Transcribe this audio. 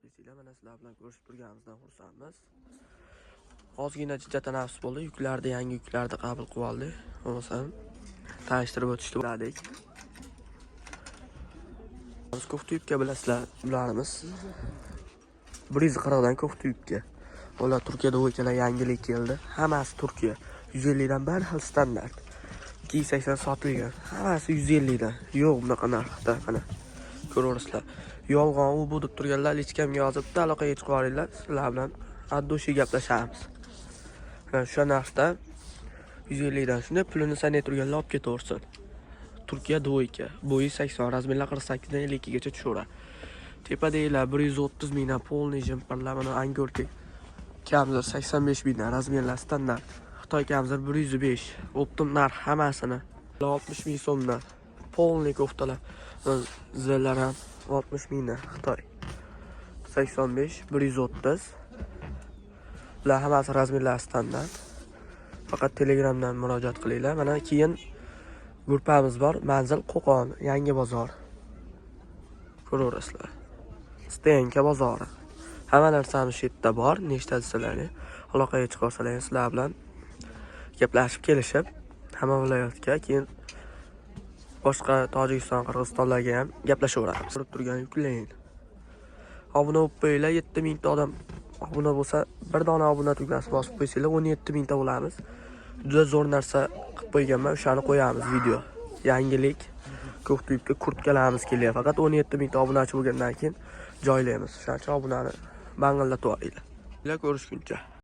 Deysizlar, mana sizlar bilan ko'rishib turganimizdan xursandmiz. Ozgina jiddiy tanaffus bo'ldi. Yuklarni, yangi yuklarni qabul qilib oldik. Bo'lmasam tanishtirib o'tishni o'yladik. Biz ko'p yukka bilasizlar, bularimiz 140 dan ko'p yukka. Ular Turkiyada o'yinchilar yangilik keldi. Hammasi Turkiya. 150 dan bir xil standart. 280 sotilgan. Hammasi 150 dan. Yo'q bunaqa narxda, mana. Ko'rasizlar. Yolg'on u bu deb turganlar hechkamga yozib, aloqaga chiqib olinglar. Sizlar bilan addoshi gaplashamiz. O'sha narxda 150 dan shunday pulini sanay turganlar olib ketaversin. Turkiya do'yka. Bo'yi 80, razmerlar 48 dan 52 gacha tushaveradi. Tepadaglar 130 mingdan polniy jemparlar, mana angorka kamzir 85 mingdan razmerlar standart. Xitoy kamzir 105. Optim narx hammasini 60 ming so'mdan. Polniy koftalar. Zillar ham 60 mingdan. Xitoy 85, 130. Bular hammasi razmerlar standart. Faqat Telegramdan murojaat qilinglar. Mana keyin grupamiz bor. Manzil Qo'qon, Yangi bozor. Ko'rasizlar. Stenka bozori. Hamma narsamiz shu yerda bor. Nechta sizlarni aloqaga chiqarsalar, sizlar bilan gaplashib kelishib, hamma viloyatga, keyin boshqa Tojikiston, Qirg'izistonlarga ham gaplashaveramiz. Ko'rib turgan yuklang. Obuna bo'lib qo'yinglar, 7000 ta odam obuna bo'lsa, bir dona obuna tugmasi bosib qo'ysanglar, 17000 ta bo'lamiz. Juda zo'r narsa qilib qo'yganman, o'shani qo'yamiz video. Yangilik ko'p tuyibga kurtkalarimiz kelyapti. Faqat 17000 ta obunachi bo'lgandan keyin joylaymiz. O'shaning uchun obunani bangillatib olinglar. Ko'rishguncha.